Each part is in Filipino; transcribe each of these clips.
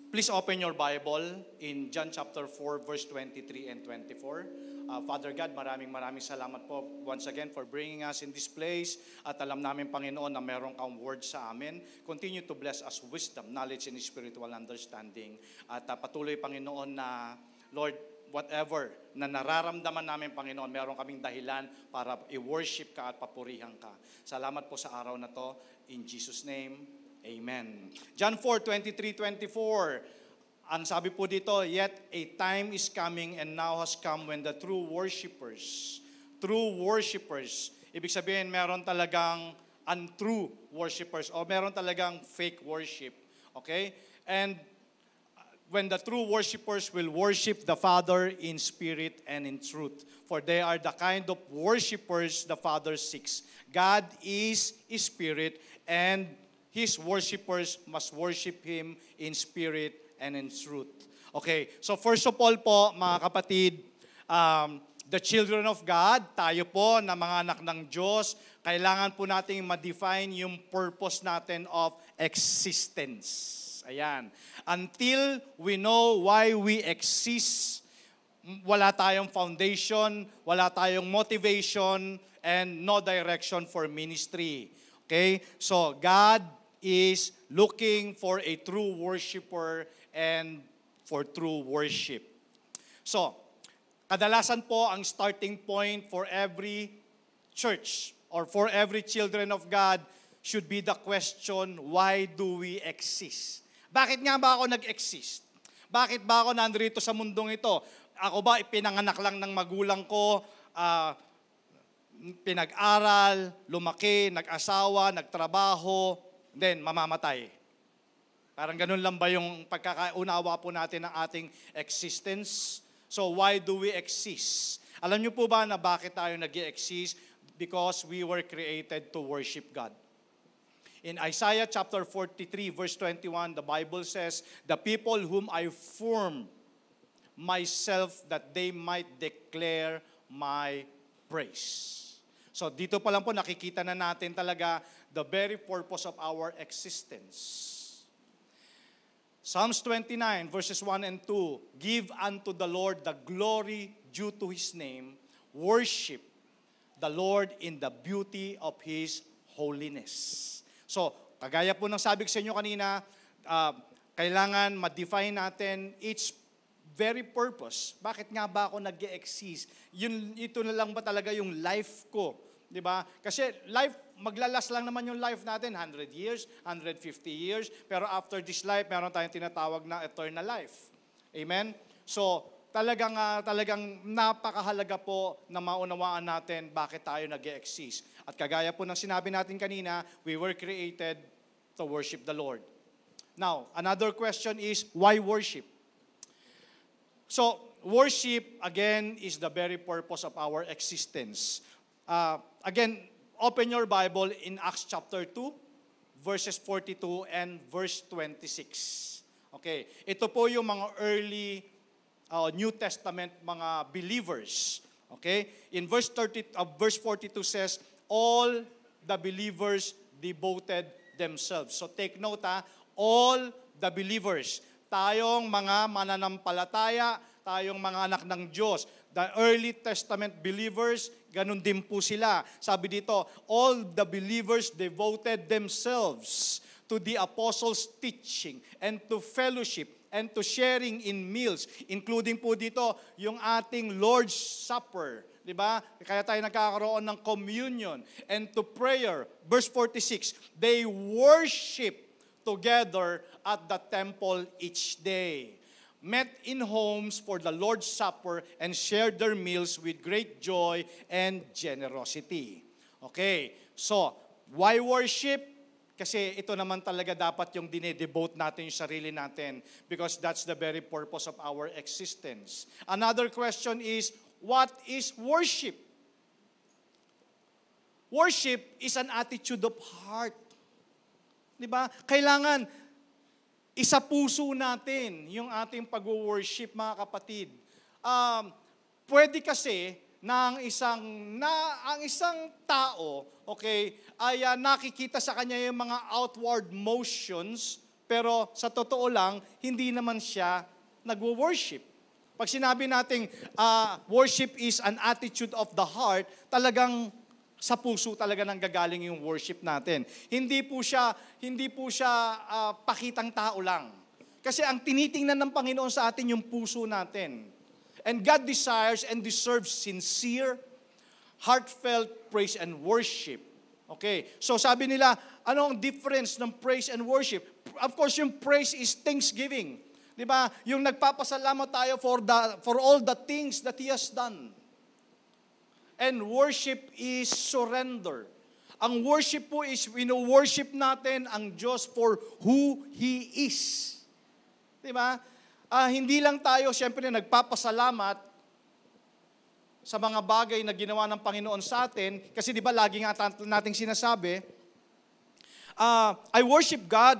Please open your Bible in John chapter 4, verse 23 and 24. Father God, maraming salamat po once again for bringing us in this place. At alam namin, Panginoon, na meron kang word sa amin. Continue to bless us wisdom, knowledge, and spiritual understanding. At patuloy, Panginoon, na Lord, whatever na nararamdaman namin, Panginoon, meron kaming dahilan para i-worship ka at papurihan ka. Salamat po sa araw na to. In Jesus' name, Amen. John 4, 23, 24. Ang sabi po dito, yet a time is coming and now has come when the true worshipers, ibig sabihin meron talagang untrue worshipers o meron talagang fake worship. Okay? And when the true worshipers will worship the Father in spirit and in truth. For they are the kind of worshipers the Father seeks. God is spirit, and His worshipers must worship Him in spirit and in truth. Okay, so first of all po, mga kapatid, the children of God, tayo po na mga anak ng Diyos, kailangan po nating ma-define yung purpose natin of existence. Ayan. Until we know why we exist, wala tayong foundation, wala tayong motivation, and no direction for ministry. Okay? So, God is looking for a true worshiper and for true worship. So, kadalasan po ang starting point for every church or for every children of God should be the question, why do we exist? Bakit nga ba ako nag-exist? Bakit ba ako nandito sa mundong ito? Ako ba ipinanganak lang ng magulang ko, pinag-aral, lumaki, nag-asawa, nagtrabaho, then mamamatay. Parang ganun lang ba yung pagkakaunawa po natin ng ating existence? So why do we exist? Alam niyo po ba na bakit tayo nag-exist? Because we were created to worship God. In Isaiah chapter 43 verse 21, the Bible says, the people whom I formed myself that they might declare my praise. So dito pa lang po nakikita na natin talaga the very purpose of our existence. Psalms 29 verses 1 and 2, give unto the Lord the glory due to His name, worship the Lord in the beauty of His holiness. So, kagaya po ng sabi ko sa inyo kanina, kailangan ma-define natin each very purpose. Bakit nga ba ako nag-exist? Ito na lang ba talaga yung life ko? Di ba? Kasi life, maglalas lang naman yung life natin, 100 years, 150 years, pero after this life, meron tayong tinatawag na eternal life. Amen? So, talagang napakahalaga po na maunawaan natin bakit tayo nag-exist. At kagaya po ng sinabi natin kanina, we were created to worship the Lord. Now, another question is, why worship? So, worship, again, is the very purpose of our existence. Again, open your Bible in Acts chapter 2, verses 42 and verse 26. Okay, ito po yung mga early New Testament mga believers. Okay, in verse 42 says, all the believers devoted themselves. So take note all the believers. Tayong mga mananampalataya, tayong mga anak ng Diyos. The early Testament believers, ganun din po sila. Sabi dito, all the believers devoted themselves to the apostles' teaching and to fellowship and to sharing in meals, including po dito yung ating Lord's Supper. Diba? Kaya tayo nagkakaroon ng communion and to prayer. Verse 46, they worship together at the temple each day, met in homes for the Lord's Supper, and shared their meals with great joy and generosity. Okay, so, why worship? Kasi ito naman talaga dapat yung dinedevote natin yung sarili natin because that's the very purpose of our existence. Another question is, what is worship? Worship is an attitude of heart. Diba? Kailangan isa puso natin yung ating pag-worship, mga kapatid. Pwede kasi na ang isang tao, okay, ay nakikita sa kanya yung mga outward motions, pero sa totoo lang, hindi naman siya nagwo-worship. Pag sinabi nating worship is an attitude of the heart, talagang sa puso talaga nanggagaling yung worship natin. Hindi po siya pakitang tao lang. Kasi ang tinitingnan ng Panginoon sa atin yung puso natin. And God desires and deserves sincere, heartfelt praise and worship. Okay, so sabi nila, ano ang difference ng praise and worship? Of course, yung praise is thanksgiving. Di ba? Yung nagpapasalamat tayo for all the things that He has done. And worship is surrender. Ang worship po is, wino-worship natin ang Diyos for who He is. Di ba? Hindi lang tayo, siyempre, nagpapasalamat sa mga bagay na ginawa ng Panginoon sa atin, kasi di ba lagi nga nating sinasabi, I worship God,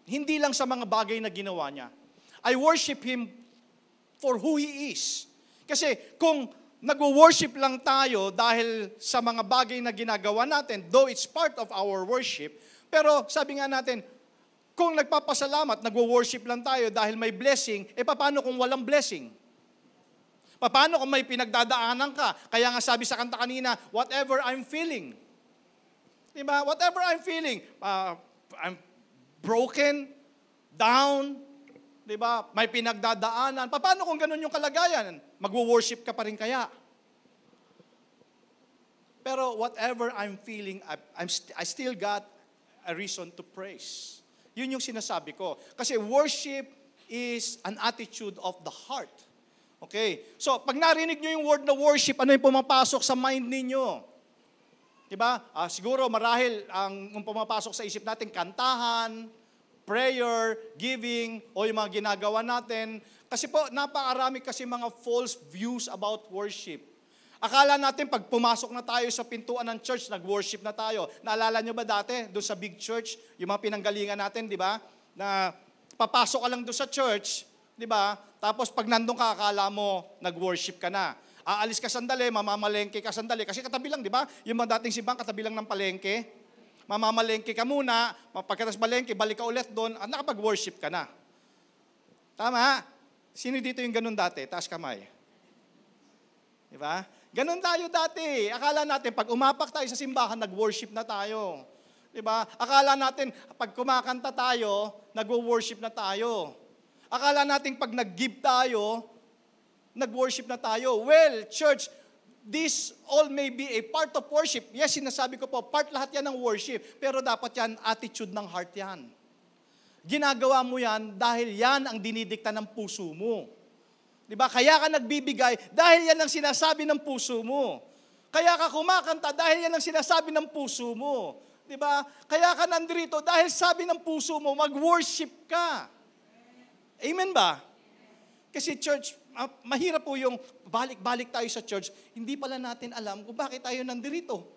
hindi lang sa mga bagay na ginawa niya. I worship Him for who He is. Kasi kung nag-worship lang tayo dahil sa mga bagay na ginagawa natin, though it's part of our worship, pero sabi nga natin, kung nagpapasalamat, nag-worship lang tayo dahil may blessing, paano kung walang blessing? Paano kung may pinagdadaanan ka? Kaya nga sabi sa kanta kanina, whatever I'm feeling. Diba? Whatever I'm feeling, I'm broken, down, diba? May pinagdadaanan. Paano kung ganun yung kalagayan? Magwo-worship ka pa rin kaya? Pero whatever I'm feeling, I still got a reason to praise. Yun yung sinasabi ko. Kasi worship is an attitude of the heart. Okay? So, pag narinig nyo yung word na worship, ano yung pumapasok sa mind ninyo? Diba? Siguro marahil ang pumapasok sa isip natin, kantahan, prayer, giving, o yung mga ginagawa natin. Kasi po, napakarami kasi mga false views about worship. Akala natin pag pumasok na tayo sa pintuan ng church, nag-worship na tayo. Naalala nyo ba dati, doon sa big church, yung mga pinanggalingan natin, di ba? Na papasok ka lang doon sa church, di ba? Tapos pag nandun ka, akala mo, nag-worship ka na. Aalis ka sandali, mamamalengke ka sandali. Kasi katabi lang, di ba? Yung mga dating simbang, katabi lang ng palengke. Mamamalengke ka muna, pagkatas malengke, balik ka ulit doon, at nakapag-worship ka na. Tama? Sino dito yung ganun dati? Taas kamay. Di ba? Ganun tayo dati. Akala natin, pag umapak tayo sa simbahan, nag-worship na tayo. Diba? Akala natin, pag kumakanta tayo, nag-worship na tayo. Akala natin, pag nag-give tayo, nag-worship na tayo. Well, church, this all may be a part of worship. Yes, sinasabi ko po, part lahat yan ng worship. Pero dapat yan, attitude ng heart yan. Ginagawa mo yan dahil yan ang dinidikta ng puso mo. Diba? Kaya ka nagbibigay dahil yan ang sinasabi ng puso mo. Kaya ka kumakanta dahil yan ang sinasabi ng puso mo. Diba? Kaya ka nandito dahil sabi ng puso mo, mag-worship ka. Amen ba? Kasi church, mahirap po yung balik-balik tayo sa church, hindi pala natin alam kung bakit tayo nandito.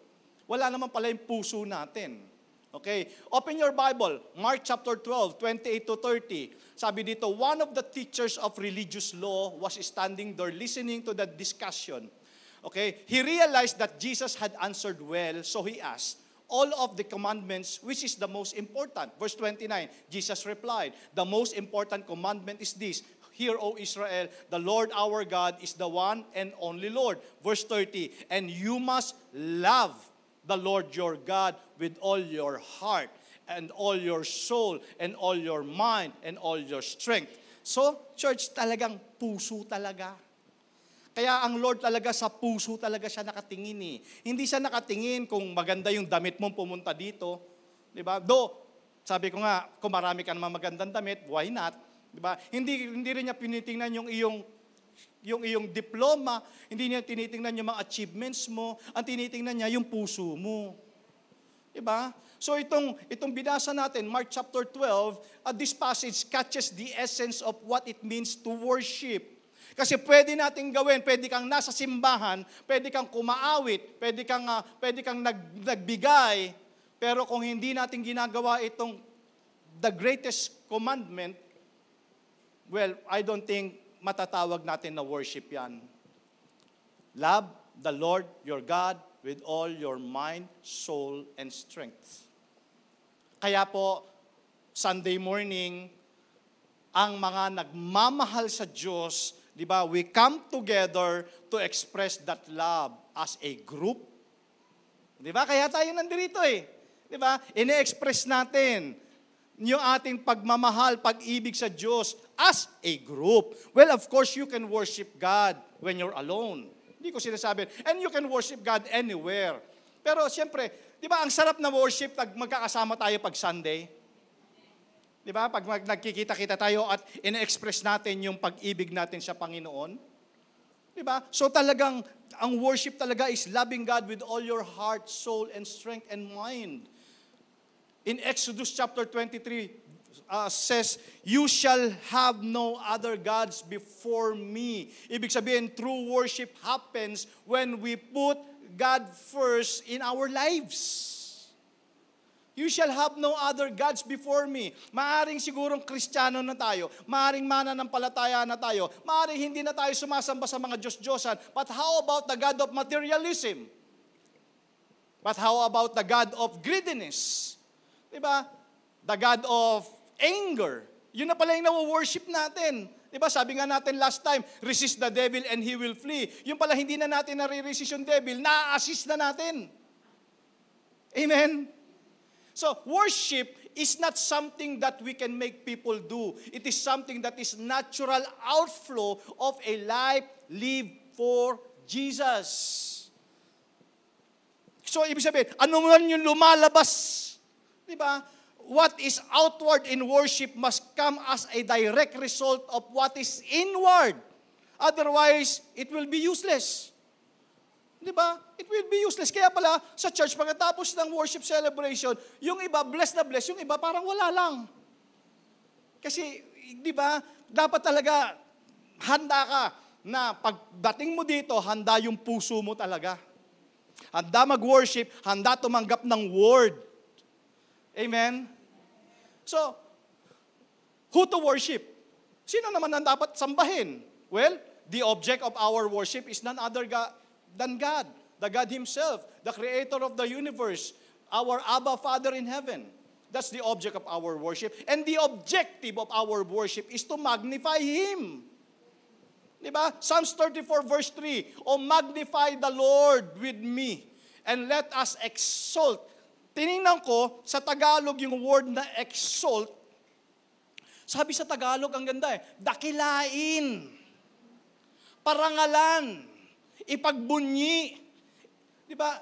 Wala naman pala yung puso natin. Okay, open your Bible, Mark chapter 12, 28 to 30. Sabi dito, one of the teachers of religious law was standing there listening to the discussion. Okay, he realized that Jesus had answered well, so he asked, all of the commandments, which is the most important? Verse 29, Jesus replied, the most important commandment is this, hear, O Israel, the Lord our God is the one and only Lord. Verse 30, and you must love the Lord your God with all your heart and all your soul and all your mind and all your strength. So, church, talagang puso talaga. Kaya ang Lord talaga sa puso talaga siya nakatingin eh. Hindi siya nakatingin kung maganda yung damit mong pumunta dito. Diba? Though, sabi ko nga, kung marami ka naman magandang damit, why not? Diba? Hindi rin niya pinitingnan yung iyong diploma, hindi niya tinitingnan yung mga achievements mo, ang tinitingnan niya yung puso mo. Diba? So itong binasa natin, Mark chapter 12, this passage catches the essence of what it means to worship. Kasi pwede nating gawin, pwede kang nasa simbahan, pwede kang kumaawit, pwede kang nagbigay, pero kung hindi natin ginagawa itong the greatest commandment, well, I don't think matatawag natin na worship yan. Love the Lord your God with all your mind, soul, and strength. Kaya po, Sunday morning, ang mga nagmamahal sa Diyos, di ba, we come together to express that love as a group. Di ba? Kaya tayo nandito eh. Di ba? Ine-express natin yung ating pagmamahal, pag-ibig sa Diyos as a group. Well, of course, you can worship God when you're alone. Hindi ko sinasabi. And you can worship God anywhere. Pero siyempre, di ba, ang sarap na worship pag magkakasama tayo pag Sunday? Di ba? Pag nagkikita-kita tayo at ine-express natin yung pag-ibig natin sa Panginoon. Di ba? So talagang, ang worship talaga is loving God with all your heart, soul, and strength, and mind. In Exodus chapter 23, says, "You shall have no other gods before me." Ibig sabihin, true worship happens when we put God first in our lives. You shall have no other gods before me. Maaring sigurong Kristiyano na tayo, maaring mananampalataya na tayo, maaring hindi na tayo sumasamba sa mga Diyos-Diyosan, but how about the God of materialism? But how about the God of greediness? Diba? The God of anger. Yun na pala yung na-worship natin. Diba? Sabi nga natin last time, resist the devil and he will flee. Yung pala hindi na natin nare-resist yung devil, na-assist na natin. Amen? So, worship is not something that we can make people do. It is something that is natural outflow of a life lived for Jesus. So, ibig sabihin, ano man yung lumalabas? Diba? What is outward in worship must come as a direct result of what is inward. Otherwise, it will be useless. Diba? It will be useless. Kaya pala, sa church, pagkatapos ng worship celebration, yung iba, bless na bless, yung iba, parang wala lang. Kasi, diba, dapat talaga, handa ka na pagdating mo dito, handa yung puso mo talaga. Handa mag-worship, handa tumanggap ng word. Amen? So, who to worship? Sino naman ang dapat sambahin? Well, the object of our worship is none other than God, the God Himself, the Creator of the universe, our Abba Father in heaven. That's the object of our worship. And the objective of our worship is to magnify Him. Diba? Psalms 34 verse 3, "O magnify the Lord with me, and let us exalt." Tinignan ko, sa Tagalog yung word na exalt, sabi sa Tagalog, ang ganda dakilain, parangalan, ipagbunyi, di ba?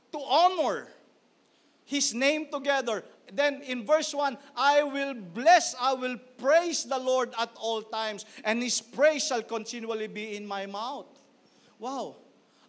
To honor His name together. Then in verse 1, I will praise the Lord at all times, and His praise shall continually be in my mouth. Wow.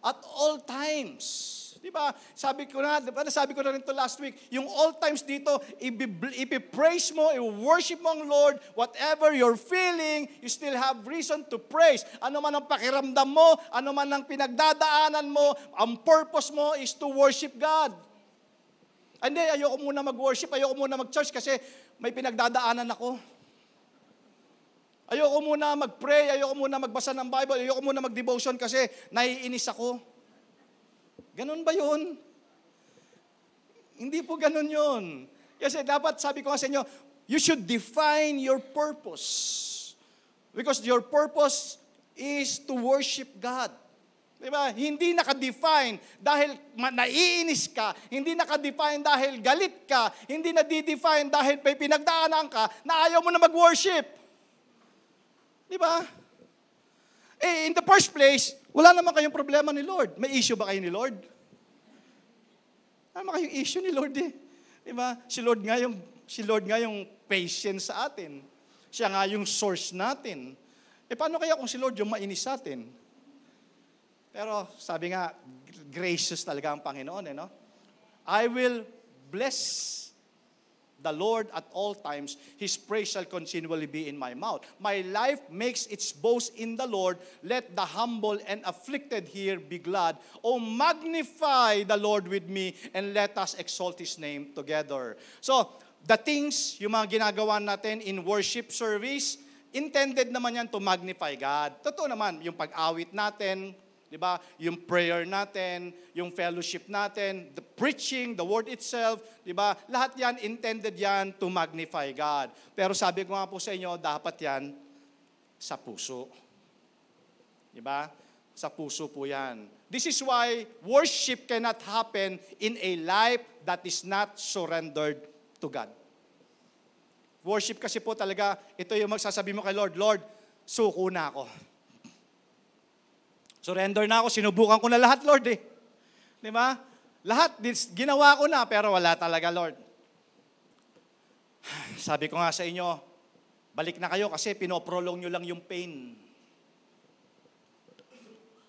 At all times. Di ba? Sabi ko na rin to last week, yung all times dito, ipi-praise mo, i-worship mo ang Lord, whatever you're feeling, you still have reason to praise. Ano man ang pakiramdam mo, ano man ang pinagdadaanan mo, ang purpose mo is to worship God. Hindi, ayoko muna mag-worship, ayoko muna mag-church kasi may pinagdadaanan ako. Ayoko muna mag-pray, ayoko muna magbasa ng Bible, ayoko muna mag-devotion kasi naiinis ako. Ganon ba yun? Hindi po ganon yun. Kasi dapat, sabi ko nga sa inyo, you should define your purpose. Because your purpose is to worship God. Diba? Hindi naka-define dahil naiinis ka, hindi naka-define dahil galit ka, hindi na-define dahil may pinagdaanan ka na ayaw mo na mag-worship. Diba? In the first place, wala naman kayong problema ni Lord. May issue ba kayo ni Lord? Wala naman kayong issue ni Lord eh. Diba? Si Lord nga yung patient sa atin. Siya nga yung source natin. Paano kaya kung si Lord yung mainis sa atin? Pero sabi nga, gracious talaga ang Panginoon. No? I will bless the Lord at all times. His praise shall continually be in my mouth. My life makes its boast in the Lord. Let the humble and afflicted here be glad. Oh, magnify the Lord with me, and let us exalt His name together. So, the things, yung mga ginagawa natin in worship service, intended naman yan to magnify God. Totoo naman, yung pag-awit natin, Di ba? Yung prayer natin, yung fellowship natin, the preaching, the word itself, di ba? Lahat yan, intended yan to magnify God. Pero sabi ko nga po sa inyo, dapat yan sa puso. Di ba? Sa puso po yan. This is why worship cannot happen in a life that is not surrendered to God. Worship kasi po talaga, ito yung magsasabi mo kay Lord, Lord, suko na ako. Surrender na ako, sinubukan ko na lahat, Lord eh. Di ba? Lahat, ginawa ko na, pero wala talaga, Lord. Sabi ko nga sa inyo, balik na kayo kasi pinoprolong nyo lang yung pain.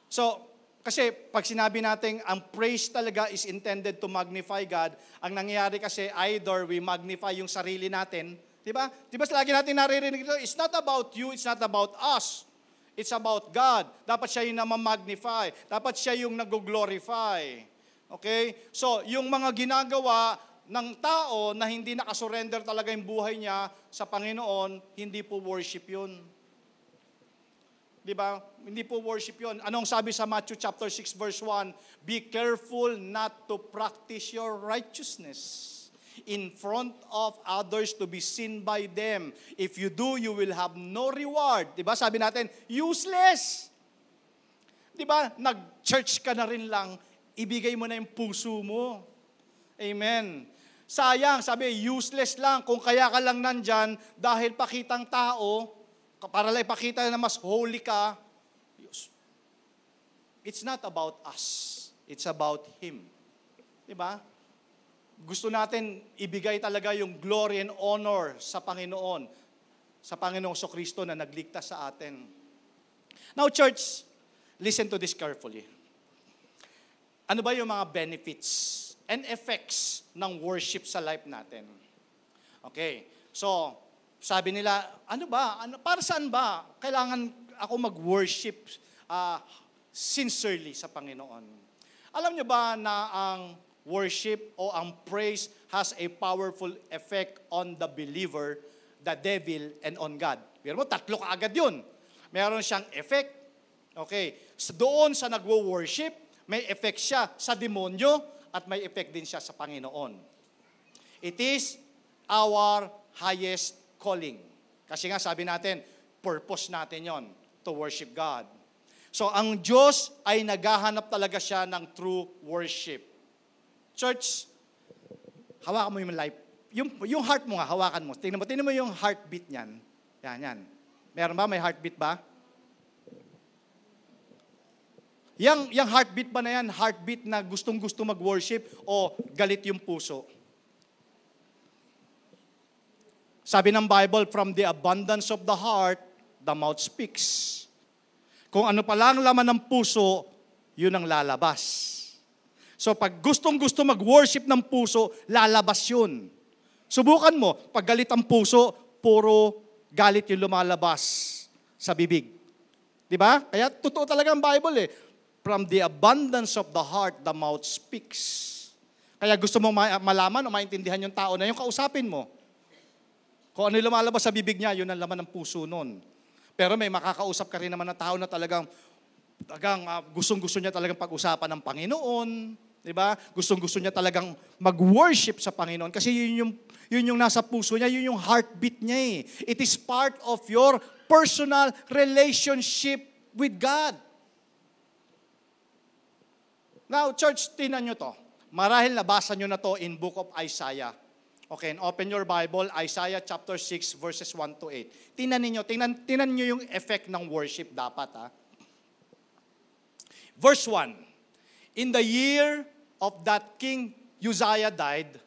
So, kasi pag sinabi natin, ang praise talaga is intended to magnify God, ang nangyayari kasi either we magnify yung sarili natin, di ba? Di ba lagi natin naririnig ito, it's not about you, it's not about us. It's about God. Dapat siya yung magnify. Dapat siya yung nag-glorify. Okay? So, yung mga ginagawa ng tao na hindi nakasurrender talaga yung buhay niya sa Panginoon, hindi po worship yun. Di ba? Hindi po worship yun. Anong sabi sa Matthew chapter 6 verse 1? Be careful not to practice your righteousness in front of others to be seen by them. If you do, you will have no reward. Di ba? Sabi natin, useless. Di ba? Nag-church ka na rin lang, ibigay mo na yung puso mo. Amen. Sayang, sabi, useless lang kung kaya ka lang nandyan dahil pakitang tao, para lang ipakita na mas holy ka. It's not about us. It's about Him. Di ba? Gusto natin ibigay talaga yung glory and honor sa Panginoon, sa Panginoong Kristo na nagligtas sa atin. Now, church, listen to this carefully. Ano ba yung mga benefits and effects ng worship sa life natin? Okay, so, sabi nila, para saan ba kailangan ako mag-worship sincerely sa Panginoon? Alam niyo ba na ang worship o ang praise has a powerful effect on the believer, the devil, and on God. Pero mo, tatlo ka agad yun. Meron siyang effect. Okay. Doon sa nagwo-worship, may effect siya sa demonyo at may effect din siya sa Panginoon. It is our highest calling. Kasi nga sabi natin, purpose natin yon to worship God. So ang Diyos ay naghahanap talaga siya ng true worship. Church, hawakan mo yung life. Yung heart mo nga, hawakan mo. Tingnan mo yung heartbeat niyan. Yan. Meron ba? May heartbeat ba? Yung heartbeat ba na yan, heartbeat na gustong-gusto mag-worship o galit yung puso? Sabi ng Bible, from the abundance of the heart, the mouth speaks. Kung ano pa lang laman ng puso, yun ang lalabas. So pag gustong-gusto mag-worship ng puso, lalabas yun. Subukan mo, pag galit ang puso, puro galit yung lumalabas sa bibig. Diba? Kaya totoo talaga ang Bible eh. From the abundance of the heart, the mouth speaks. Kaya gusto mong malaman o maintindihan yung tao na yung kausapin mo. Kung ano yung lumalabas sa bibig niya, yun ang laman ng puso nun. Pero may makakausap ka rin naman na tao na talagang gustong-gusto niya talagang pag-usapan ng Panginoon. Diba? Gustong-gusto niya talagang mag-worship sa Panginoon kasi yun yung nasa puso niya, yun yung heartbeat niya eh. It is part of your personal relationship with God. Now, church, tinan nyo to. Marahil nabasa nyo na to in book of Isaiah. Okay, and open your Bible, Isaiah chapter 6, verses 1 to 8. Tingnan nyo yung effect ng worship dapat. Verse 1, in the year of that King Uzziah died,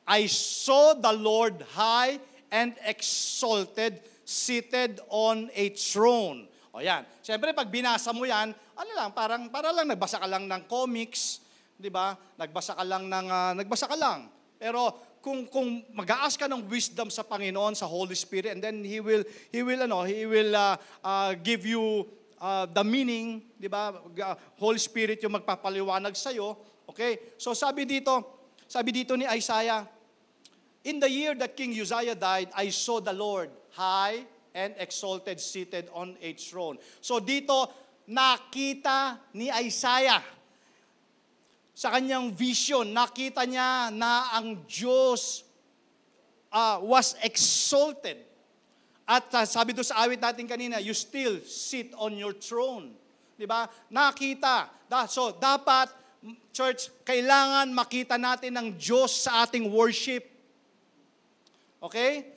I saw the Lord high and exalted, seated on a throne. O yan. Siyempre, pag binasa mo yan, para lang nagbasa ka lang ng comics, di ba? Nagbasa ka lang. Pero kung mag-aas ka ng wisdom sa Panginoon, sa Holy Spirit, and then He will give you the meaning, di ba? Holy Spirit yung magpapaliwanag sa iyo. Okay? So sabi dito ni Isaiah, in the year that King Uzziah died, I saw the Lord high and exalted, seated on a throne. So dito, nakita ni Isaiah sa kanyang vision, nakita niya na ang Diyos was exalted. At sabi doon sa awit natin kanina, you still sit on your throne. Diba? Nakita. So, dapat, church, kailangan makita natin ang Diyos sa ating worship. Okay?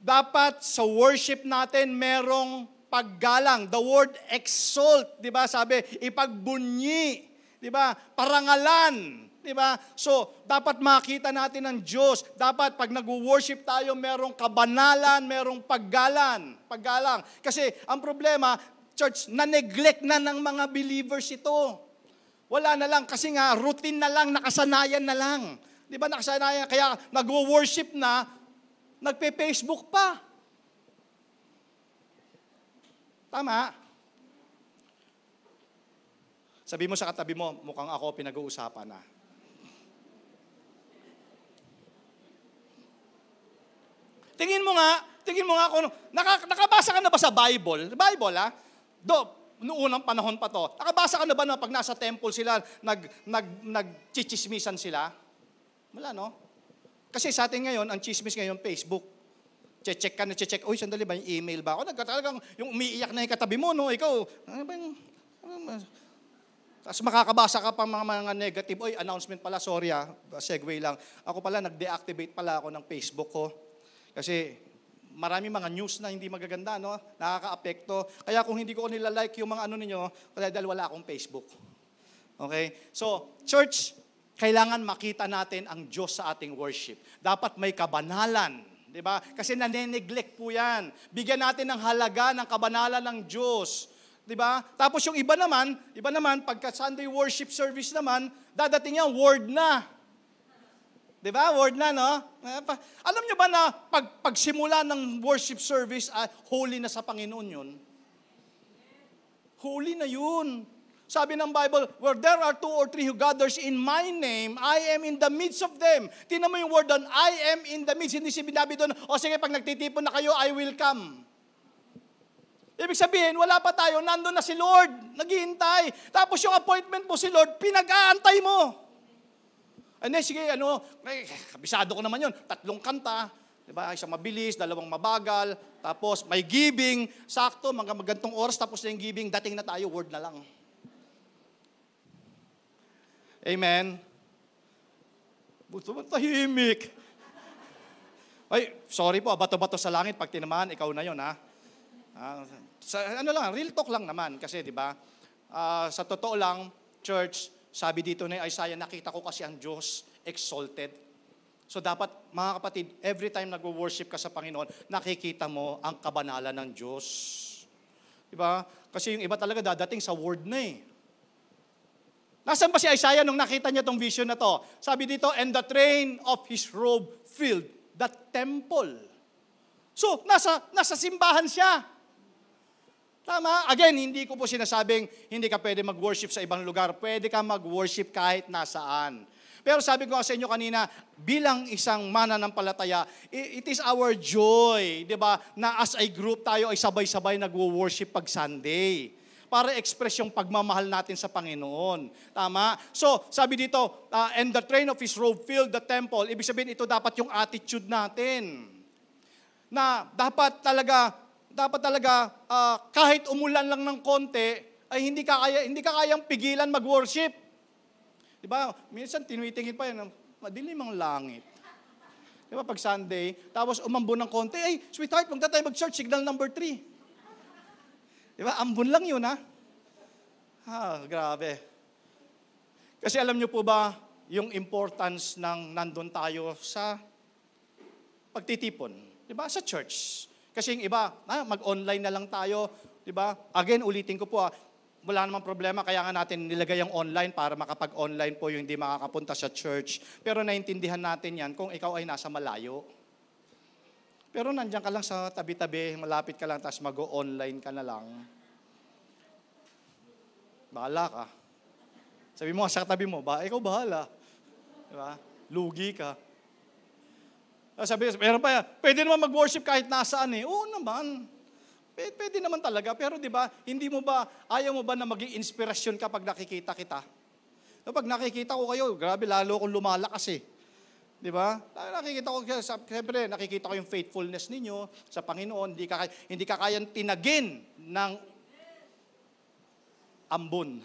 Dapat sa worship natin merong paggalang. The word exalt, diba? Sabi, ipagbunyi. Diba? Parangalan. Diba? So, dapat makita natin ang Diyos. Dapat pag nag-worship tayo, merong kabanalan, merong paggalang. Kasi ang problema, church, na-neglect na ng mga believers ito. Wala na lang, kasi nga, routine na lang, nakasanayan na lang. Di ba, nakasanayan, kaya nag-worship na, nagpe-Facebook pa. Tama? Sabi mo sa katabi mo, mukhang ako pinag-uusapan na. Tingin mo nga kung, nakabasa ka na ba sa Bible? Bible, noong unang panahon pa to. Nakabasa ka na ba na pag nasa temple sila, nagchichismisan sila? Wala, no? Kasi sa atin ngayon, ang chismis ngayon, Facebook. Check ka na, check. Uy, sandali ba yung email ba ako? Talagang yung umiiyak na yung katabi mo, no? Ikaw, ano ba yung... Tapos makakabasa ka pa mga negative. Oy, announcement pala, sorry segue lang. Ako pala, nag-deactivate pala ako ng Facebook ko. Kasi marami mga news na hindi magaganda, no? Nakaka-apekto. Kaya kung hindi ko nilalike yung mga ano ninyo, dahil wala akong Facebook. Okay? So, church, kailangan makita natin ang Diyos sa ating worship. Dapat may kabanalan. Diba? Kasi nane-neglect po yan. Bigyan natin ng halaga ng kabanalan ng Diyos. Diba? Tapos yung iba naman, pagka Sunday worship service naman, dadating yan, word na. Diba? Word na, no? Alam nyo ba na pagsimula ng worship service, holy na sa Panginoon yun? Holy na yun. Sabi ng Bible, where there are 2 or 3 who gathers in my name, I am in the midst of them. Tingnan mo yung word doon, I am in the midst. Hindi sinabi doon, sige, pag nagtitipon na kayo, I will come. Ibig sabihin, wala pa tayo, nandun na si Lord, naghihintay. Tapos yung appointment mo si Lord, pinag-aantay mo. Sige, kabisado ko naman yun. 3 kanta, diba? Isang mabilis, 2 mabagal, tapos may giving, sakto, mga magantong oras, tapos na yung giving, dating na tayo, word na lang. Amen? Buto ba tahimik? Ay, sorry po, bato-bato sa langit, pag tinamaan, ikaw na yun, ha? Real talk lang naman, kasi, di ba? Sa totoo lang, church, sabi dito ni Isaiah, nakita ko kasi ang Diyos exalted. So dapat, mga kapatid, every time nag-worship ka sa Panginoon, nakikita mo ang kabanalan ng Diyos. Diba? Kasi yung iba talaga dadating sa word na eh. Nasaan ba si Isaiah nung nakita niya tong vision na to? Sabi dito, and the train of his robe filled the temple. So, nasa simbahan siya. Tama? Again, hindi ko po sinasabing hindi ka pwede mag-worship sa ibang lugar. Pwede ka mag-worship kahit nasaan. Pero sabi ko sa inyo kanina, bilang isang mananampalataya, it is our joy, di ba, na as a group tayo ay sabay-sabay nag-worship pag Sunday. Para express yung pagmamahal natin sa Panginoon. Tama? So, sabi dito, and the train of his robe filled the temple. Ibig sabihin, ito dapat yung attitude natin. Na dapat talaga kahit umulan lang ng konti, ay hindi ka kayang pigilan mag-worship. Diba? Minsan tinitingin pa yan, madilim ang langit. Diba pag Sunday, tapos umambon ng konti, ay sweetheart, magta tayo mag-church, signal number 3. Diba? Ambon lang yun, ha? Grabe. Kasi alam nyo po ba, yung importance ng nandun tayo sa pagtitipon. Diba? Sa church. Kasi yung iba, mag-online na lang tayo. Diba? Again, ulitin ko po, wala namang problema, kaya nga natin nilagay yung online para makapag-online po yung hindi makakapunta sa church. Pero naintindihan natin yan kung ikaw ay nasa malayo. Pero nandiyan ka lang sa tabi-tabi, malapit ka lang, tapos mag-online ka na lang. Bahala ka. Sabi mo sa katabi mo, ikaw bahala. Diba? Lugi ka. Sabi, meron pa yan, pwede naman mag-worship kahit nasaan eh. Oo naman. Pwede naman talaga, pero di ba, ayaw mo ba na maging inspirasyon kapag nakikita kita? Kapag nakikita ko kayo, grabe, lalo akong lumalakas eh. Di ba? Nakikita ko, siyempre, nakikita ko yung faithfulness ninyo sa Panginoon. Hindi ka kayang tinagin ng ambon.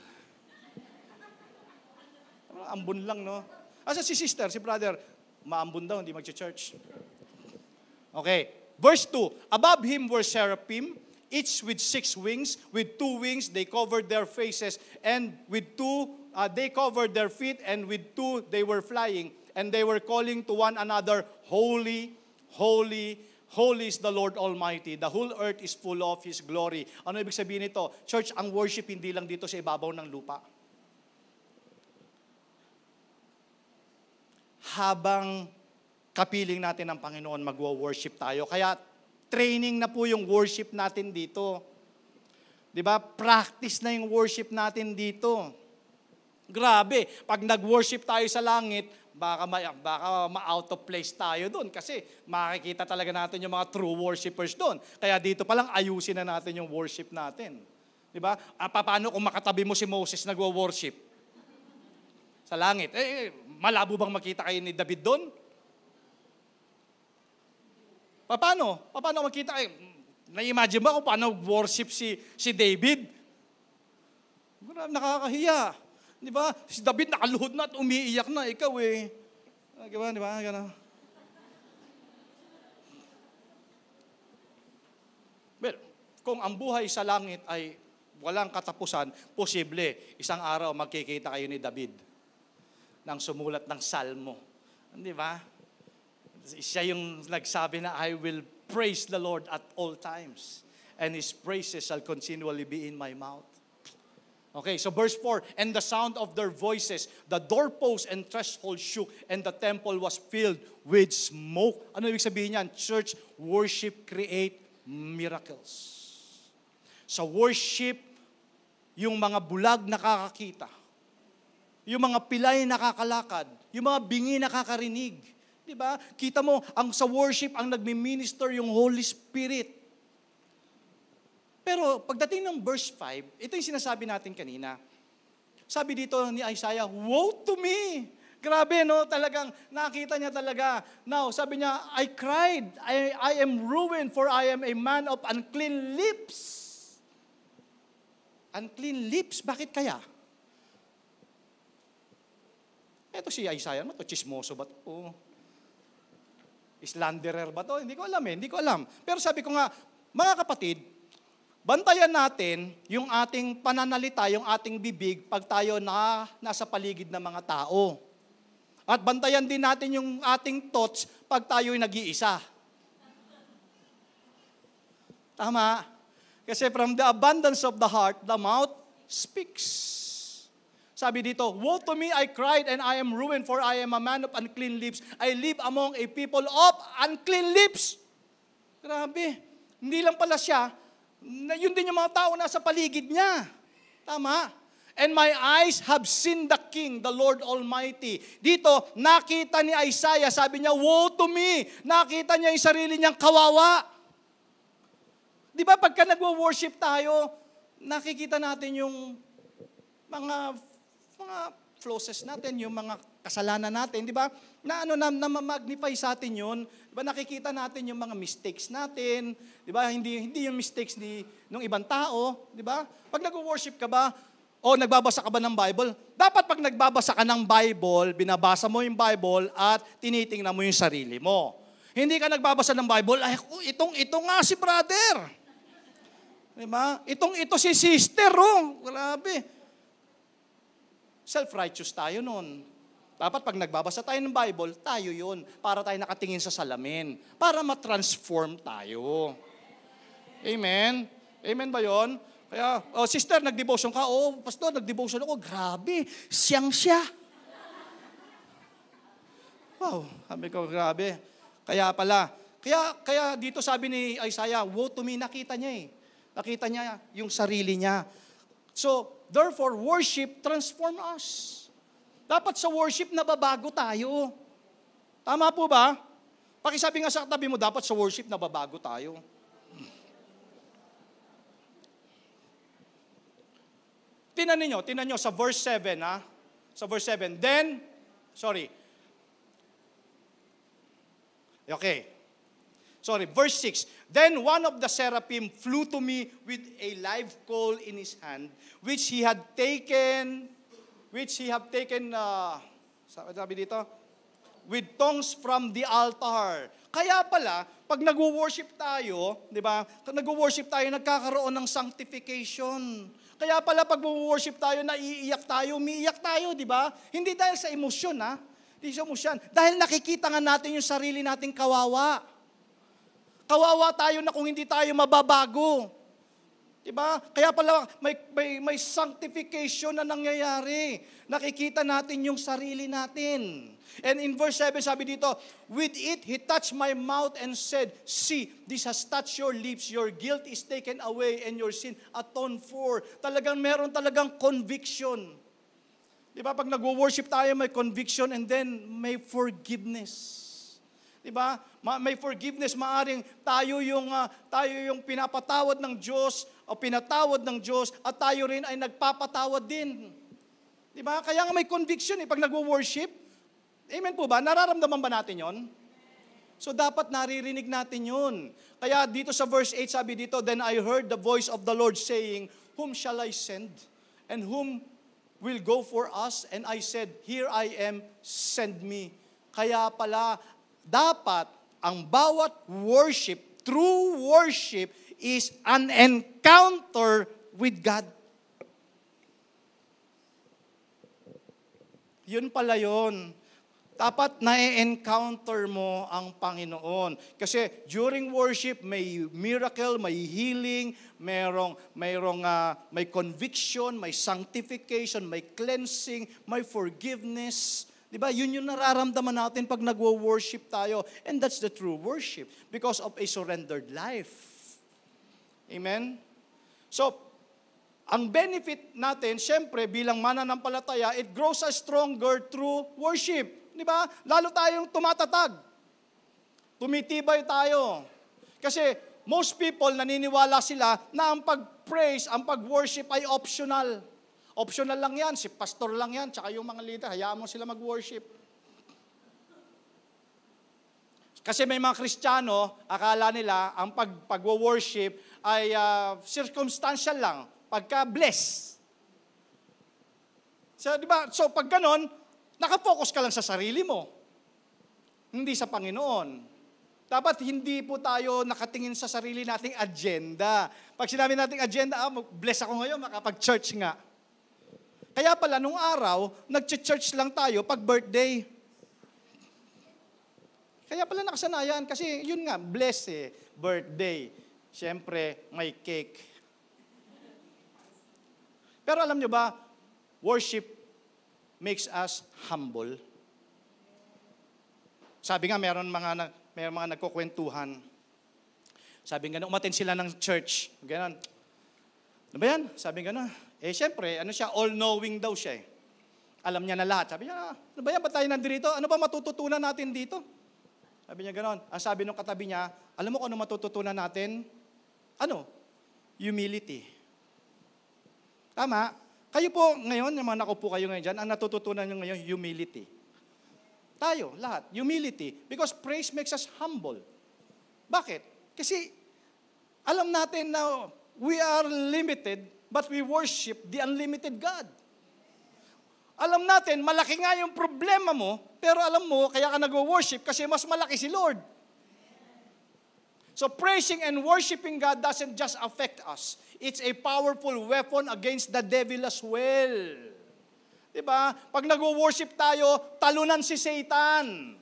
Ambon lang, no? Asa si sister, si brother, maambon daw, hindi mag-church. Okay. Verse 2, above him were seraphim, each with 6 wings. With 2 wings they covered their faces, and with 2 they covered their feet, and with 2 they were flying. And they were calling to one another, Holy, holy, holy is the Lord Almighty. The whole earth is full of His glory. Ano ibig sabihin nito? Church, ang worship hindi lang dito sa ibabaw ng lupa. Habang kapiling natin ng Panginoon, magwo-worship tayo. Kaya training na po yung worship natin dito. Di ba? Practice na yung worship natin dito. Grabe, pag nag-worship tayo sa langit, baka ma-out of place tayo doon kasi makikita talaga natin yung mga true worshipers doon. Kaya dito pa lang ayusin na natin yung worship natin. Di ba? Paano kung makatabi mo si Moses nagwo-worship? Sa langit. Malabo bang makita kayo ni David doon? Paano? Paano makita kayo? Na-imagine ba kung paano worship si David? Nakakahiya. Di ba? Si David nakaluhod na at umiiyak na. Ikaw eh. Di ba? Gano'n. Well, kung ang buhay sa langit ay walang katapusan, posible, isang araw magkikita kayo ni David nang sumulat ng salmo. Di ba? Siya yung nagsabi na, I will praise the Lord at all times, and His praises shall continually be in my mouth. Okay, so verse 4, and the sound of their voices, the doorposts and threshold shook, and the temple was filled with smoke. Ano ibig sabihin niyan? Church, worship create miracles. Sa worship, yung mga bulag nakakakita, yung mga pilay nakakalakad, yung mga bingi nakakarinig. Di ba? Kita mo, sa worship, ang nagmi-minister yung Holy Spirit. Pero pagdating ng verse 5, ito yung sinasabi natin kanina. Sabi dito ni Isaiah, woe to me! Grabe, no? Talagang nakita niya talaga. Now, sabi niya, I cried, I am ruined, for I am a man of unclean lips. Unclean lips, bakit kaya? Ito si Isaiah, ano to? Chismoso ba to? Slanderer ba to? Hindi ko alam. Pero sabi ko nga, mga kapatid, bantayan natin yung ating pananalita, yung ating bibig pag tayo nasa paligid ng mga tao. At bantayan din natin yung ating thoughts pag tayo'y nag-iisa. Tama? Kasi from the abundance of the heart, the mouth speaks. Sabi dito, woe to me, I cried, and I am ruined, for I am a man of unclean lips. I live among a people of unclean lips. Grabe. Hindi lang pala siya, yun din yung mga tao nasa paligid niya. Tama? And my eyes have seen the King, the Lord Almighty. Dito, nakita ni Isaiah, sabi niya, woe to me. Nakita niya yung sarili niyang kawawa. Di ba pagka nagwo-worship tayo, nakikita natin yung mga flaws natin, yung mga kasalanan natin, di ba? Na magnify sa atin yun. Di ba nakikita natin yung mga mistakes natin, di ba? Hindi yung mistakes ng ibang tao, di ba? Pag nag-worship ka ba, o nagbabasa ka ba ng Bible? Dapat pag nagbabasa ka ng Bible, binabasa mo yung Bible at tinitingnan mo yung sarili mo. Hindi ka nagbabasa ng Bible, ay, ito nga si brother. Di ba? Ito si sister, oh. Grabe. Self-righteous tayo nun. Dapat pag nagbabasa tayo ng Bible, tayo yun. Para tayo nakatingin sa salamin. Para ma-transform tayo. Amen? Amen ba yun? Kaya, sister, nag-devotion ka? Pastor, nag-devotion ako. Grabe, siyang siya. Wow, sabi ko, grabe. Kaya pala. Kaya dito sabi ni Isaiah, woe to me, nakita niya eh. Nakita niya yung sarili niya. So, therefore, worship transform us. Dapat sa worship nababago tayo. Tama po ba? Pakisabi nga sa katabi mo, dapat sa worship nababago tayo. Tinan niyo sa verse 7, ha? Sa verse 7. Verse 6. Then one of the seraphim flew to me with a live coal in his hand, which he had taken, sabi dito, with tongs from the altar. Kaya pala, pag nag-worship tayo, di ba? Pag nag-worship tayo, nagkakaroon ng sanctification. Kaya pala pag worship tayo, umiiyak tayo, di ba? Hindi dahil sa emosyon, ha? Hindi sa emosyon. Dahil nakikita nga natin yung sarili nating kawawa. Kawawa tayo na kung hindi tayo mababago. Diba? Kaya pala may sanctification na nangyayari. Nakikita natin yung sarili natin. And in verse 7, sabi dito, with it, he touched my mouth and said, see, this has touched your lips. Your guilt is taken away and your sin atoned for. Meron talagang conviction. Diba? Pag nag-worship tayo, may conviction and then may forgiveness. Diba? May forgiveness, maaring tayo yung pinapatawad ng Diyos o pinatawad ng Diyos at tayo rin ay nagpapatawad din. Diba? Kaya nga may conviction pag nag-worship. Amen po ba? Nararamdaman ba natin yon? So dapat naririnig natin yun. Kaya dito sa verse 8 sabi dito, then I heard the voice of the Lord saying, whom shall I send? And whom will go for us? And I said, here I am, send me. Kaya pala, dapat ang bawat worship, true worship, is an encounter with God. Yun pala yun. Dapat na-encounter mo ang Panginoon. Kasi during worship, may miracle, may healing, may conviction, may sanctification, may cleansing, may forgiveness. Diba? Yun yung nararamdaman natin pag nagwo-worship tayo. And that's the true worship because of a surrendered life. Amen? So, ang benefit natin, syempre, bilang mananampalataya, it grows us stronger through worship. Diba? Lalo tayong tumatatag. Tumitibay tayo. Kasi most people, naniniwala sila na ang pag-praise, ang pag-worship ay optional. Optional lang yan, si pastor lang yan, tsaka yung mga leader, hayaan mo sila mag-worship. Kasi may mga Kristiyano, akala nila, ang pag-worship ay circumstantial lang, pagka-bless. So, diba? So, pag ganon, nakafocus ka lang sa sarili mo, hindi sa Panginoon. Dapat hindi po tayo nakatingin sa sarili nating agenda. Pag sinabi nating agenda, bless ako ngayon, makapag-church nga. Kaya pala, nung araw, nag-church lang tayo pag birthday. Kaya pala nakasanayan, kasi yun nga, bless birthday. Siyempre, may cake. Pero alam nyo ba, worship makes us humble. Sabi nga, may mga nagkukwentuhan. Sabi nga, umattend sila ng church. Ganon. Ano ba yan? Sabi nga, siyempre, all-knowing daw siya. Alam niya na lahat. Sabi niya, ano ba yan? Ba't tayo nandito? Ano ba matututunan natin dito? Sabi niya ganon. Ang sabi nung katabi niya, alam mo kung ano matututunan natin? Ano? Humility. Tama? Kayo po ngayon, yung mga nakupo kayo ngayon dyan, ang natututunan nyo ngayon, humility. Tayo, lahat. Humility. Because praise makes us humble. Bakit? Kasi alam natin na we are limited, but we worship the unlimited God. Alam natin, malaki nga yung problema mo, pero alam mo, kaya ka nag-worship kasi mas malaki si Lord. So praising and worshiping God doesn't just affect us. It's a powerful weapon against the devil as well. Diba? Pag nag-worship tayo, talunan si Satan.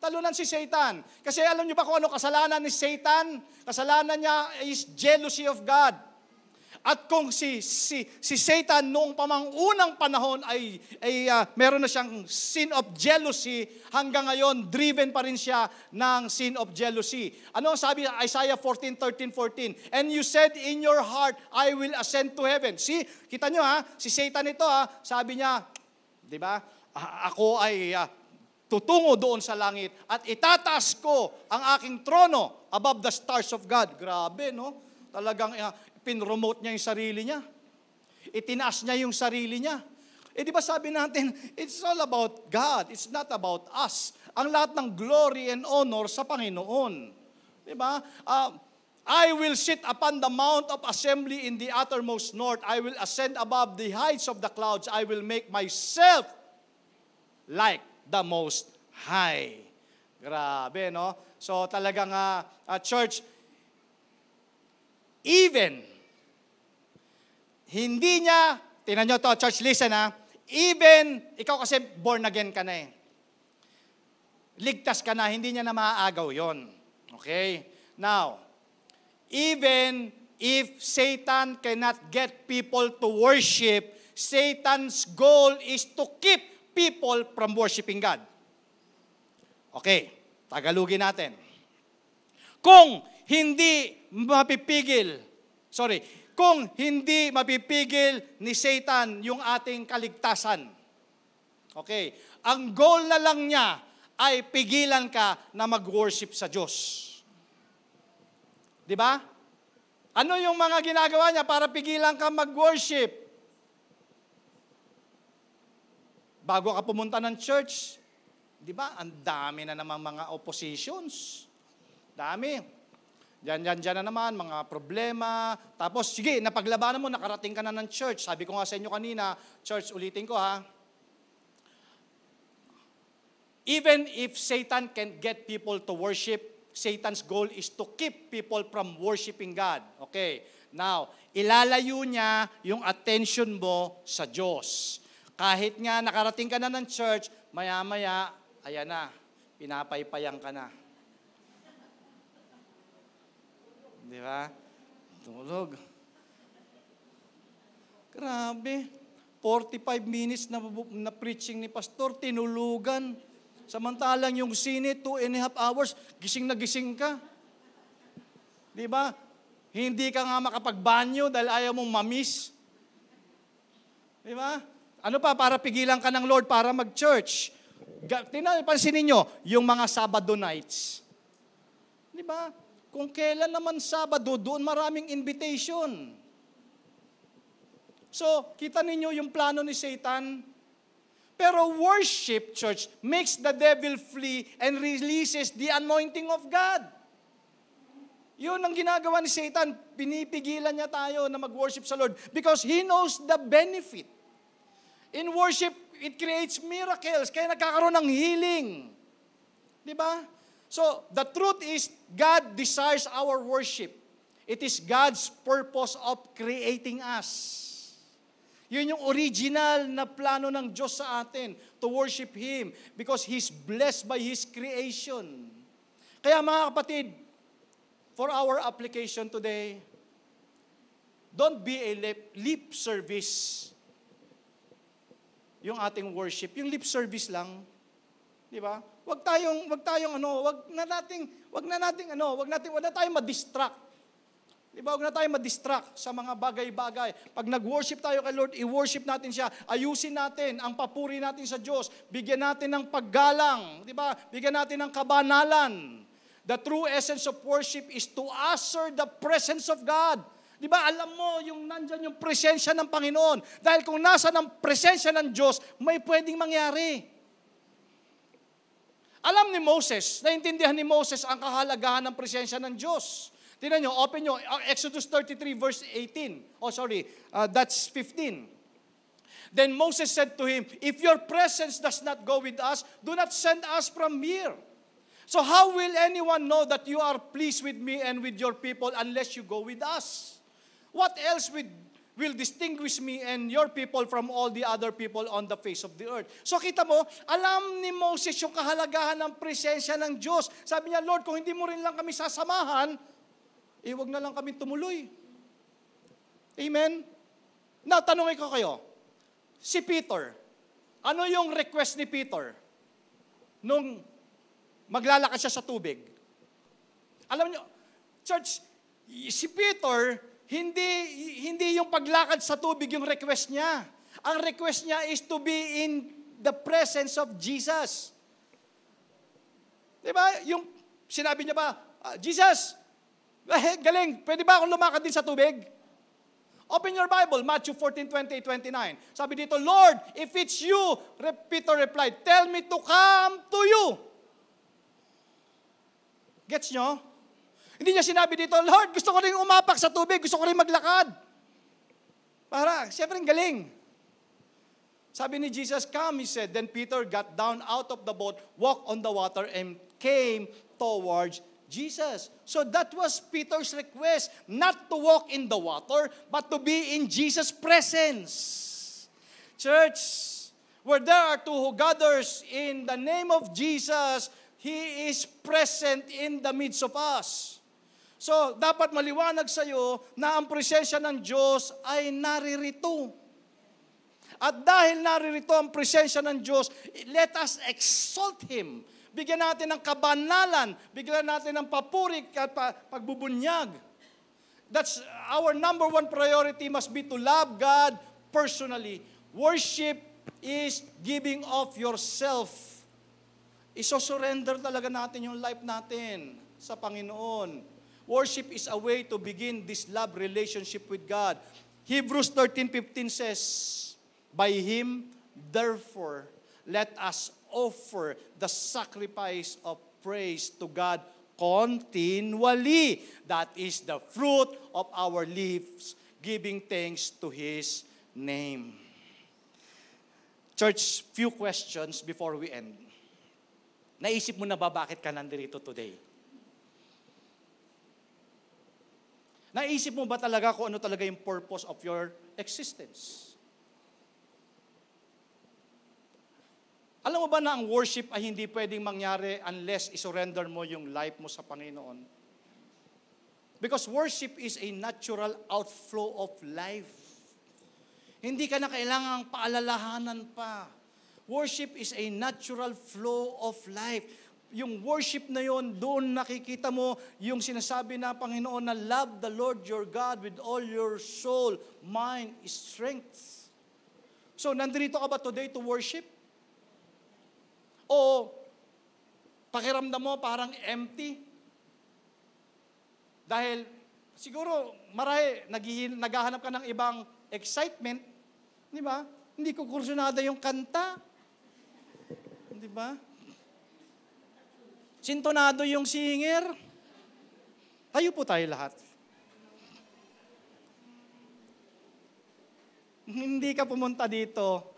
Talunan si Satan. Kasi alam niyo ba kung ano kasalanan ni Satan? Kasalanan niya is jealousy of God. At kung si Satan noong pamangunang panahon ay meron na siyang sin of jealousy, hanggang ngayon, driven pa rin siya ng sin of jealousy. Ano ang sabi Isaiah 14:13-14? And you said in your heart, I will ascend to heaven. See, kita nyo si Satan ito sabi niya, di ba, ako ay tutungo doon sa langit at itataas ko ang aking trono above the stars of God. Grabe, no? Talagang pinromote niya yung sarili niya. itinaas niya yung sarili niya. Di ba sabi natin, it's all about God. It's not about us. Ang lahat ng glory and honor sa Panginoon. Di ba? I will sit upon the mount of assembly in the uttermost north. I will ascend above the heights of the clouds. I will make myself like the Most High. Grabe, no? So talagang, church, even, hindi niya, tingnan nyo to, church, listen even, ikaw kasi born again ka na ligtas ka na, hindi niya na maaagaw yon. Okay? Now, even if Satan cannot get people to worship, Satan's goal is to keep people from worshiping God. Okay, Tagalogin natin. Kung hindi mapipigil ni Satan yung ating kaligtasan. Okay, ang goal na lang niya ay pigilan ka na mag-worship sa Diyos. Di ba? Ano yung mga ginagawa niya para pigilan ka mag-worship? Bago ka pumunta ng church, di ba? Ang dami na namang mga oppositions. Dami. Diyan na naman, mga problema. Tapos, sige, napaglabanan mo, nakarating ka na ng church. Sabi ko nga sa inyo kanina, church, ulitin ko Even if Satan can get people to worship, Satan's goal is to keep people from worshiping God. Okay, now, ilalayo niya yung attention mo sa Diyos. Kahit nga nakarating ka na ng church, maya-maya, ayan na, pinapaypayan ka na. Di ba? Tulog. Grabe. 45 minutes na preaching ni pastor, tinulugan. Samantalang yung sine, 2.5 hours, gising na gising ka. Di ba? Hindi ka nga makapagbanyo dahil ayaw mong mamiss. Di ba? Ano pa, para pigilan ka ng Lord para mag-church. Pansinin nyo, yung mga Sabado nights. Di ba? Kung kailan naman Sabado, doon maraming invitation. So, kita ninyo yung plano ni Satan. Pero worship, church, makes the devil flee and releases the anointing of God. Yun ang ginagawa ni Satan. Pinipigilan niya tayo na mag-worship sa Lord because he knows the benefit. In worship, it creates miracles. Kaya nagkakaroon ng healing. Di ba? So, the truth is, God desires our worship. It is God's purpose of creating us. Yun yung original na plano ng Diyos sa atin, to worship Him, because He's blessed by His creation. Kaya mga kapatid, for our application today, don't be a lip service yung ating worship. Yung lip service lang, di ba? Wag na tayong ma-distract. Di ba? Wag na tayong ma-distract sa mga bagay-bagay. Pag nag-worship tayo kay Lord, i-worship natin siya. Ayusin natin ang papuri natin sa Diyos. Bigyan natin ng paggalang, di ba? Bigyan natin ng kabanalan. The true essence of worship is to usher the presence of God. Di ba? Alam mo, yung nandyan yung presensya ng Panginoon. Dahil kung nasa ng presensya ng Diyos, may pwedeng mangyari. Alam ni Moses, naintindihan ni Moses ang kahalagahan ng presensya ng Diyos. Tingnan nyo, open nyo, Exodus 33 verse 18. That's 15. Then Moses said to him, if your presence does not go with us, do not send us from here. So how will anyone know that you are pleased with me and with your people unless you go with us? What else will distinguish me and your people from all the other people on the face of the earth? So kita mo, alam ni Moses yung kahalagahan ng presensya ng Diyos. Sabi niya, Lord, kung hindi mo rin lang kami sasamahan, wag na lang kami tumuloy. Amen? Now, tanongin ko kayo, si Peter, ano yung request ni Peter nung maglalakad siya sa tubig? Alam niyo, church, si Peter, hindi yung paglakad sa tubig yung request niya. Ang request niya is to be in the presence of Jesus. Diba? Yung sinabi niya ba, Jesus, galing, pwede ba akong lumakad din sa tubig? Open your Bible, Matthew 14, 28, 29. Sabi dito, Lord, if it's you, Peter replied, tell me to come to you. Gets nyo? Hindi niya sinabi dito, Lord, gusto ko rin umapak sa tubig, gusto ko rin maglakad. Para, siyempre galing. Sabi ni Jesus, come, he said. Then Peter got down out of the boat, walked on the water, and came towards Jesus. So that was Peter's request, not to walk in the water, but to be in Jesus' presence. Church, where there are two who gathers in the name of Jesus, He is present in the midst of us. So, dapat maliwanag sa iyo na ang presensya ng Diyos ay naririto. At dahil naririto ang presensya ng Diyos, let us exalt Him. Bigyan natin ng kabanalan, bigyan natin ng papuri at pagbubunyag. That's our number one priority must be to love God personally. Worship is giving of yourself. Iso-surrender talaga natin yung life natin sa Panginoon. Worship is a way to begin this love relationship with God. Hebrews 13:15 says, by Him, therefore, let us offer the sacrifice of praise to God continually. That is the fruit of our lips, giving thanks to His name. Church, few questions before we end. Naisip mo na ba bakit ka nandito today? Naisip mo ba talaga kung ano talaga yung purpose of your existence? Alam mo ba na ang worship ay hindi pwedeng mangyari unless isurrender mo yung life mo sa Panginoon? Because worship is a natural outflow of life. Hindi ka na kailangang paalalahanan pa. Worship is a natural flow of life. Yung worship na yon, doon nakikita mo yung sinasabi na Panginoon na love the Lord your God with all your soul, mind, strength. So, nandito ka ba today to worship? O pakiramdam mo parang empty? Dahil siguro naghahanap ka ng ibang excitement, di ba? Hindi ko kursunada yung kanta. Di ba? Sintonado yung singer. Tayo po tayo lahat. Hindi ka pumunta dito.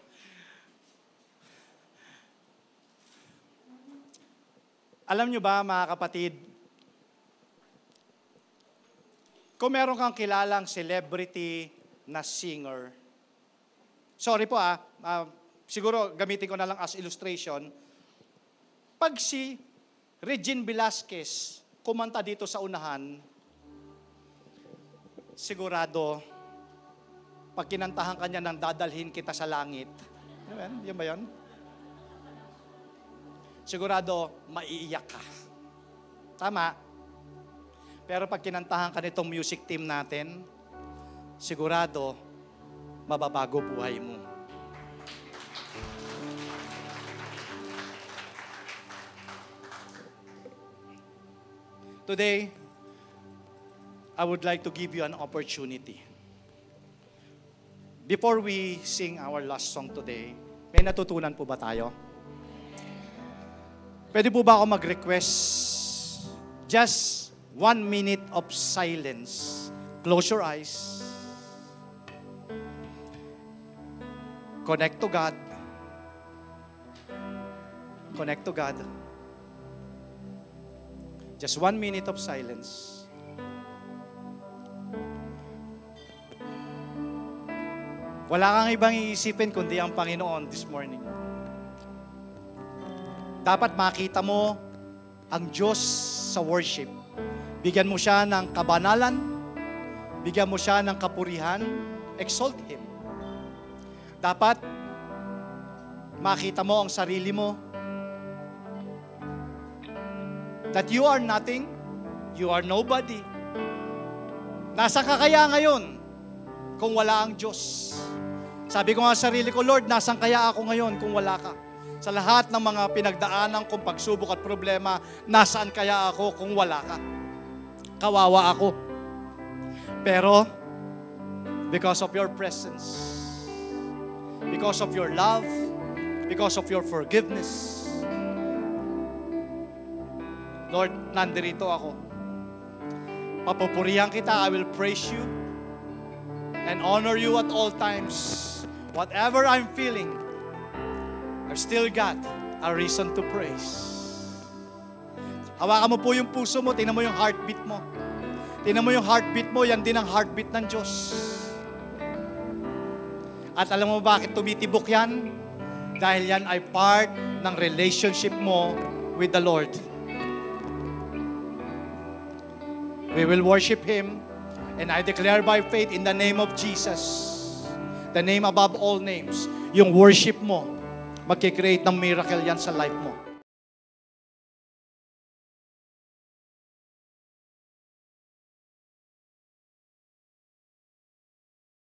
Alam nyo ba, mga kapatid, kung meron kang kilalang celebrity na singer, sorry po siguro gamitin ko na lang as illustration, pag si Regine Velasquez kumanta dito sa unahan, sigurado, pag kinantahan ka niya ng dadalhin kita sa langit, yun ba yun? Sigurado, maiiyak ka. Tama. Pero pag kinantahan ka nitong music team natin, sigurado, mababago buhay mo. Today, I would like to give you an opportunity. Before we sing our last song today, may natutunan po ba tayo? Pwede po ba ako mag-request just 1 minute of silence? Close your eyes. Connect to God. Connect to God. Just 1 minute of silence. Wala kang ibang iisipin kundi ang Panginoon this morning. Dapat makita mo ang Diyos sa worship. Bigyan mo siya ng kabanalan, bigyan mo siya ng kapurihan, exalt Him. Dapat makita mo ang sarili mo, that you are nothing, you are nobody. Nasa ka kaya ngayon kung wala ang Diyos? Sabi ko nga sa sarili ko, Lord, nasan kaya ako ngayon kung wala ka? Sa lahat ng mga pinagdaanan kong pagsubok at problema, nasaan kaya ako kung wala ka? Kawawa ako. Pero, because of your presence, because of your love, because of your forgiveness. Lord, nandirito ako. Papupurihan kita. I will praise you and honor you at all times. Whatever I'm feeling, I've still got a reason to praise. Hawakan mo po yung puso mo, tingnan mo yung heartbeat mo. Tingnan mo yung heartbeat mo, yan din ang heartbeat ng Diyos. At alam mo bakit tumitibok yan? Dahil yan ay part ng relationship mo with the Lord. We will worship Him, and I declare by faith in the name of Jesus, the name above all names, yung worship mo, magkikreate ng miracle yan sa life mo.